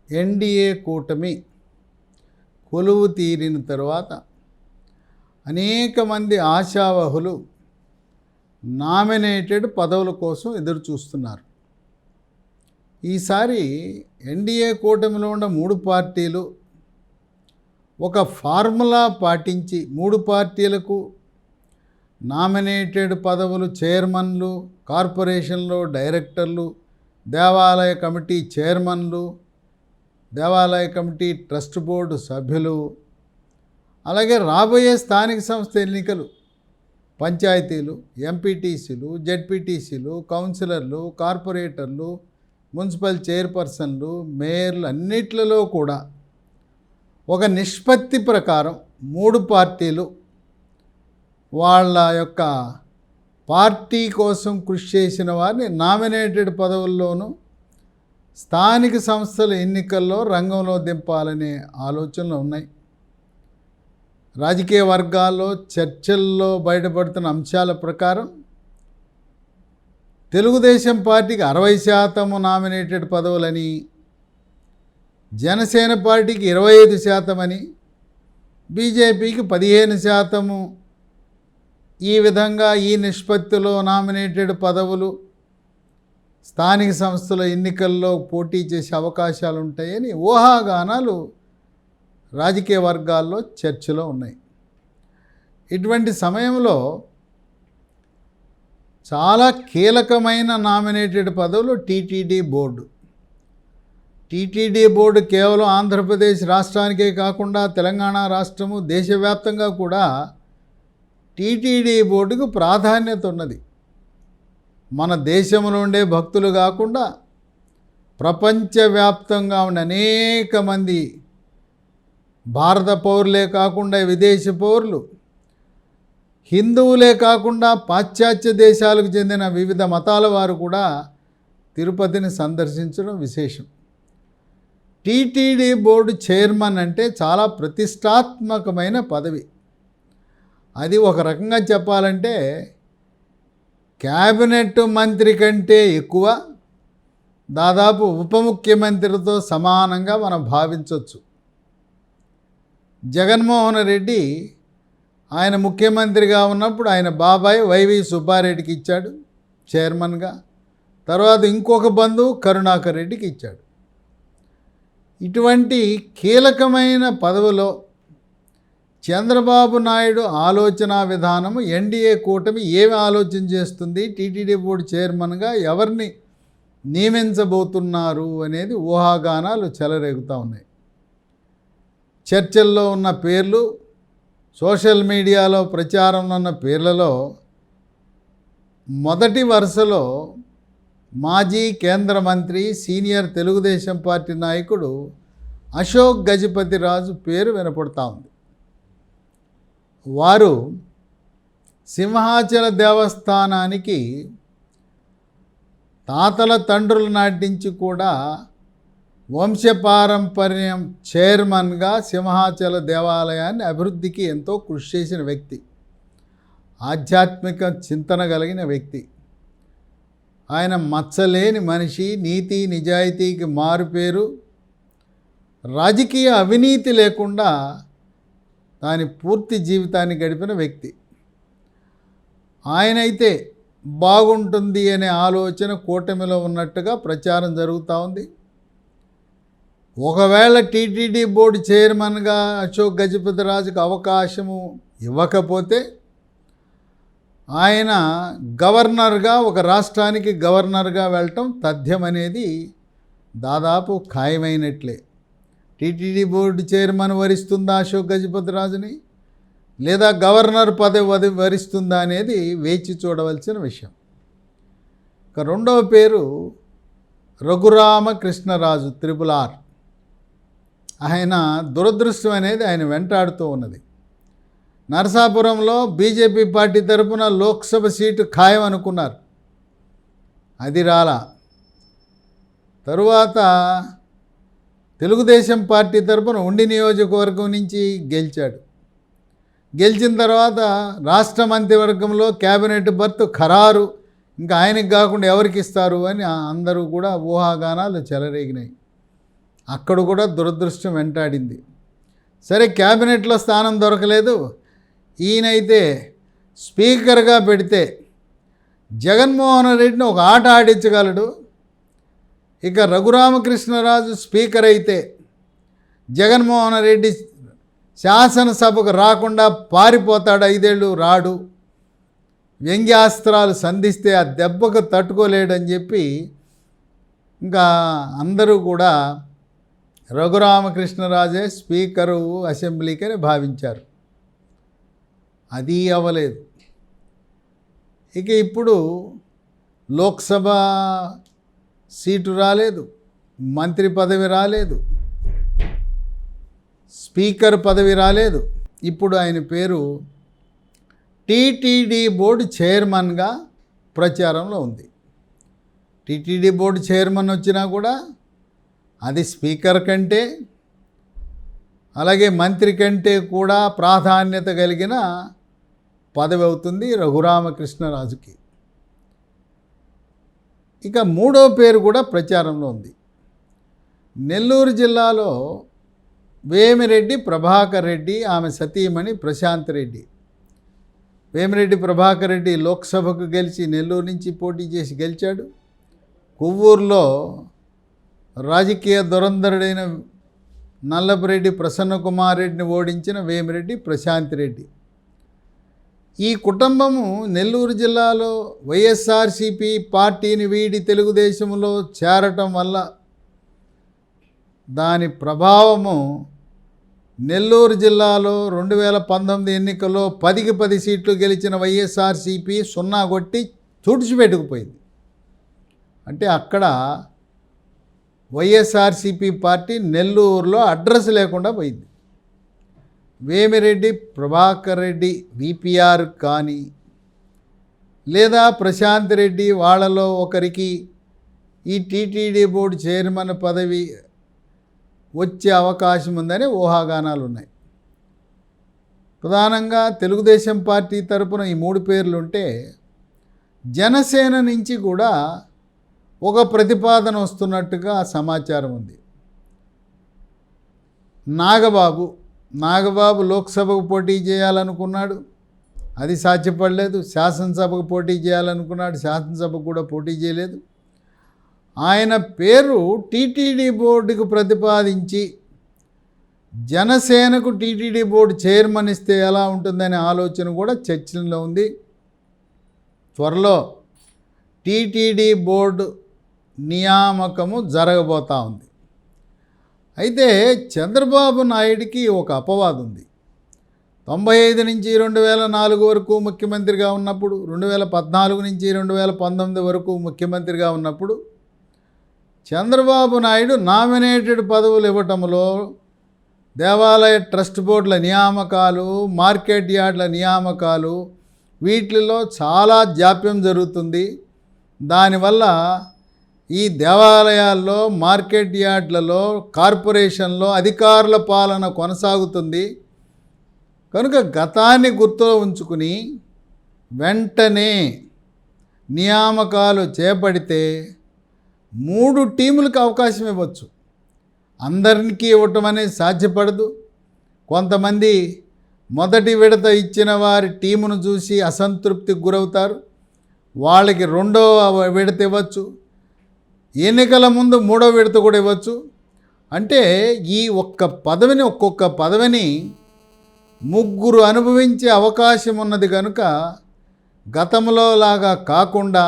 NDA కూటమి కొలువు తీరిన తరువాత అనేక మంది ఆశావహులు నామినేటెడ్ పదవుల కోసం ఎదురు చూస్తున్నారు. ఈసారి ఎన్డీఏ కూటమిలో ఉన్న 3 పార్టీలు ఒక ఫార్ములా పాటించి 3 పార్టీలకు నామినేటెడ్ పదవులు చైర్మన్లు, కార్పొరేషన్లో డైరెక్టర్లు, దేవాలయ కమిటీ చైర్మన్లు, దేవాలయ కమిటీ ట్రస్ట్ బోర్డు సభ్యులు, అలాగే రాబోయే స్థానిక సంస్థ ఎన్నికలు పంచాయతీలు, ఎంపీటీసీలు, జెడ్పీటీసీలు, కౌన్సిలర్లు, కార్పొరేటర్లు, మున్సిపల్ చైర్పర్సన్లు, మేయర్లు అన్నిట్లలో కూడా ఒక నిష్పత్తి ప్రకారం 3 పార్టీలు వాళ్ళ యొక్క పార్టీ కోసం కృషి చేసిన వారిని నామినేటెడ్ పదవుల్లోనూ స్థానిక సంస్థల ఎన్నికల్లో రంగంలో దింపాలనే ఆలోచనలు ఉన్నాయి. రాజకీయ వర్గాల్లో చర్చల్లో బయటపడుతున్న అంశాల ప్రకారం తెలుగుదేశం పార్టీకి 60% నామినేటెడ్ పదవులని, జనసేన పార్టీకి 25% అని, బీజేపీకి 15% ఈ విధంగా ఈ నిష్పత్తిలో నామినేటెడ్ పదవులు స్థానిక సంస్థల ఎన్నికల్లో పోటీ చేసే అవకాశాలు ఉంటాయని ఊహాగానాలు రాజకీయ వర్గాల్లో చర్చలో ఉన్నాయి. ఇటువంటి సమయంలో చాలా కీలకమైన నామినేటెడ్ పదవులు టీటీడీ బోర్డు. టీటీడీ బోర్డు కేవలం ఆంధ్రప్రదేశ్ రాష్ట్రానికే కాకుండా తెలంగాణ రాష్ట్రము దేశవ్యాప్తంగా కూడా టీటీడీ బోర్డుకు ప్రాధాన్యత ఉన్నది. మన దేశంలో ఉండే భక్తులు కాకుండా ప్రపంచవ్యాప్తంగా ఉన్న అనేక మంది భారత పౌరులే కాకుండా విదేశీ పౌరులు, హిందువులే కాకుండా పాశ్చాత్య దేశాలకు చెందిన వివిధ మతాల వారు కూడా తిరుపతిని సందర్శించడం విశేషం. టీటీడీ బోర్డు చైర్మన్ అంటే చాలా ప్రతిష్టాత్మకమైన పదవి. అది ఒక రకంగా చెప్పాలంటే క్యాబినెట్ మంత్రి కంటే ఎక్కువ, దాదాపు ఉప ముఖ్యమంత్రితో సమానంగా మనం భావించవచ్చు. జగన్మోహన్ రెడ్డి ఆయన ముఖ్యమంత్రిగా ఉన్నప్పుడు ఆయన బాబాయ్ వైవి సుబ్బారెడ్డికి ఇచ్చాడు చైర్మన్గా. తర్వాత ఇంకొక బంధువు కరుణాకర్ రెడ్డికి ఇచ్చాడు. ఇటువంటి కీలకమైన పదవిలో చంద్రబాబు నాయుడు ఆలోచన విధానము, ఎన్డీఏ కూటమి ఏమి ఆలోచన చేస్తుంది, టీటీడీ బోర్డు చైర్మన్గా ఎవరిని నియమించబోతున్నారు అనేది ఊహాగానాలు చెలరేగుతూ ఉన్నాయి. చర్చల్లో ఉన్న పేర్లు, సోషల్ మీడియాలో ప్రచారంలో ఉన్న పేర్లలో మొదటి వరుసలో మాజీ కేంద్ర మంత్రి, సీనియర్ తెలుగుదేశం పార్టీ నాయకుడు అశోక్ గజపతిరాజు పేరు వినపడుతూ ఉంది. వారు సింహాచల దేవస్థానానికి తాతల తండ్రుల నాటి నుంచి కూడా వంశపారంపర్యం చైర్మన్గా సింహాచల దేవాలయాన్ని అభివృద్ధికి ఎంతో కృషి చేసిన వ్యక్తి, ఆధ్యాత్మిక చింతన కలిగిన వ్యక్తి. ఆయన మచ్చలేని మనిషి, నీతి నిజాయితీకి మారుపేరు, రాజకీయ అవినీతి లేకుండా దాని పూర్తి జీవితాన్ని గడిపిన వ్యక్తి. ఆయనైతే బాగుంటుంది అనే ఆలోచన కూటమిలో ఉన్నట్టుగా ప్రచారం జరుగుతూ ఉంది. ఒకవేళ టీటీడీ బోర్డు చైర్మన్గా అశోక్ గజపతిరాజుకు అవకాశము ఇవ్వకపోతే ఆయన గవర్నర్గా, ఒక రాష్ట్రానికి గవర్నర్గా వెళ్ళటం తథ్యమనేది దాదాపు ఖాయమైనట్లే. టీటీడీ బోర్డు చైర్మన్ వరిస్తుందా అశోక్ గజపతిరాజుని, లేదా గవర్నర్ పదవి వరిస్తుందా అనేది వేచి చూడవలసిన విషయం. ఇక రెండవ పేరు రఘురామకృష్ణరాజు, RRR. ఆయన దురదృష్టం అనేది ఆయన వెంటాడుతూ ఉన్నది. నరసాపురంలో బీజేపీ పార్టీ తరపున లోక్సభ సీటు ఖాయం అనుకున్నారు, అది రాలా. తరువాత తెలుగుదేశం పార్టీ తరపున ఉండి నియోజకవర్గం నుంచి గెలిచాడు. గెలిచిన తర్వాత రాష్ట్ర మంత్రివర్గంలో క్యాబినెట్ బర్త్ ఖరారు, ఇంకా ఆయనకి కాకుండా ఎవరికి ఇస్తారు అని అందరూ కూడా ఊహాగానాలు చెలరేగినాయి. అక్కడ కూడా దురదృష్టం వెంటాడింది. సరే, క్యాబినెట్లో స్థానం దొరకలేదు. ఈయనైతే స్పీకర్గా పెడితే జగన్మోహన్ రెడ్డిని ఒక ఆట ఆడించగలడు. ఇక రఘురామకృష్ణరాజు స్పీకర్ అయితే జగన్మోహన్ రెడ్డి శాసనసభకు రాకుండా పారిపోతాడు, 5 ఏళ్ళు రాడు. వ్యంగ్యాస్త్రాలు సంధిస్తే ఆ దెబ్బకు తట్టుకోలేడని చెప్పి ఇంకా అందరూ కూడా రఘురామకృష్ణరాజే స్పీకరు అసెంబ్లీకని భావించారు. అది అవ్వలేదు. ఇక ఇప్పుడు లోక్సభ సీటు రాలేదు, మంత్రి పదవి రాలేదు, స్పీకర్ పదవి రాలేదు. ఇప్పుడు ఆయన పేరు టీటీడీ బోర్డు చైర్మన్గా ప్రచారంలో ఉంది. టీటీడీ బోర్డు చైర్మన్ వచ్చినా కూడా అది స్పీకర్ కంటే అలాగే మంత్రి కంటే కూడా ప్రాధాన్యత కలిగిన పదవి అవుతుంది రఘురామకృష్ణరాజుకి. ఇక 3వ పేరు కూడా ప్రచారంలో ఉంది. నెల్లూరు జిల్లాలో వేమిరెడ్డి ప్రభాకర్ రెడ్డి, ఆమె సతీమణి ప్రశాంత్ రెడ్డి. వేమిరెడ్డి ప్రభాకర్ రెడ్డి లోక్సభకు గెలిచి నెల్లూరు నుంచి పోటీ చేసి గెలిచాడు. కొవ్వూరులో రాజకీయ దురంధరుడైన నల్లపురెడ్డి ప్రసన్నకుమార్ రెడ్డిని ఓడించిన వేమిరెడ్డి ప్రశాంత్ రెడ్డి. ఈ కుటుంబము నెల్లూరు జిల్లాలో వైఎస్ఆర్సీపీ పార్టీని వీడి తెలుగుదేశంలో చేరటం వల్ల దాని ప్రభావము నెల్లూరు జిల్లాలో 2019 ఎన్నికల్లో 10కి 10 సీట్లు గెలిచిన వైఎస్ఆర్సీపీ 0 కొట్టి తుడిచిపెట్టుకుపోయింది. అంటే అక్కడ వైఎస్ఆర్సీపీ పార్టీ నెల్లూరులో అడ్రస్ లేకుండా పోయింది. వేమిరెడ్డి ప్రభాకర్ రెడ్డి విపిఆర్ కానీ లేదా ప్రశాంత్ రెడ్డి వాళ్ళలో ఒకరికి ఈ టీటీడీ బోర్డు చైర్మన్ పదవి వచ్చే అవకాశం ఉందని ఊహాగానాలు ఉన్నాయి. ప్రధానంగా తెలుగుదేశం పార్టీ తరపున ఈ 3 పేర్లు ఉంటే జనసేన నుంచి కూడా ఒక ప్రతిపాదన వస్తున్నట్టుగా సమాచారం ఉంది. నాగబాబు లోక్సభకు పోటీ చేయాలనుకున్నాడు, అది సాధ్యపడలేదు. శాసనసభకు పోటీ చేయాలనుకున్నాడు, శాసనసభకు కూడా పోటీ చేయలేదు. ఆయన పేరు టీటీడీ బోర్డుకు ప్రతిపాదించి జనసేనకు టీటీడీ బోర్డు చైర్మన్ ఇస్తే ఎలా ఉంటుందనే ఆలోచన కూడా చర్చలో ఉంది. త్వరలో టీటీడీ బోర్డు నియామకము జరగబోతూ ఉంది. అయితే చంద్రబాబు నాయుడికి ఒక అపవాదు ఉంది. 95 నుంచి 2004 వరకు ముఖ్యమంత్రిగా ఉన్నప్పుడు, 2014 నుంచి 2019 వరకు ముఖ్యమంత్రిగా ఉన్నప్పుడు చంద్రబాబు నాయుడు నామినేటెడ్ పదవులు ఇవ్వటంలో దేవాలయ ట్రస్ట్ బోర్డుల నియామకాలు, మార్కెట్ యార్డ్ల నియామకాలు వీటిల్లో చాలా జాప్యం జరుగుతుంది. దానివల్ల ఈ దేవాలయాల్లో, మార్కెట్ యార్డ్లలో, కార్పొరేషన్లో అధికారుల పాలన కొనసాగుతుంది. కనుక గతాన్ని గుర్తులో ఉంచుకుని వెంటనే నియామకాలు చేపడితే 3 టీములకు అవకాశం ఇవ్వచ్చు. అందరికీ ఇవ్వటం అనేది సాధ్యపడదు. కొంతమంది మొదటి విడత ఇచ్చిన వారి టీమును చూసి అసంతృప్తికి గురవుతారు, వాళ్ళకి 2వ విడత ఇవ్వచ్చు. ఎన్నికల ముందు 3వ విడత కూడా ఇవ్వచ్చు. అంటే ఈ ఒక్కొక్క పదవిని 3 అనుభవించే అవకాశం ఉన్నది. కనుక గతంలో లాగా కాకుండా,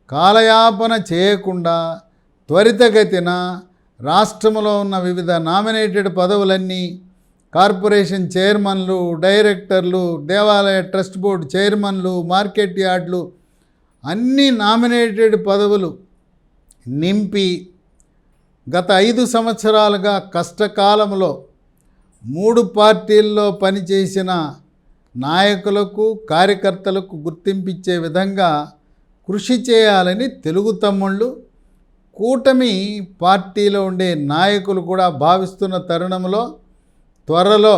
కాలయాపన చేయకుండా త్వరితగతిన రాష్ట్రంలో ఉన్న వివిధ నామినేటెడ్ పదవులన్నీ, కార్పొరేషన్ చైర్మన్లు, డైరెక్టర్లు, దేవాలయ ట్రస్ట్ బోర్డు చైర్మన్లు, మార్కెట్ యార్డ్లు అన్ని నామినేటెడ్ పదవులు నింపి గత 5 సంవత్సరాలుగా కష్టకాలంలో 3 పార్టీల్లో పనిచేసిన నాయకులకు, కార్యకర్తలకు గుర్తింపించే విధంగా కృషి చేయాలని తెలుగు తమ్ముళ్ళు, కూటమి పార్టీలో ఉండే నాయకులు కూడా భావిస్తున్న తరుణంలో త్వరలో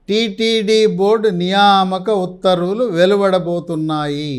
టీటీడీ బోర్డు నియామక ఉత్తర్వులు వెలువడబోతున్నాయి.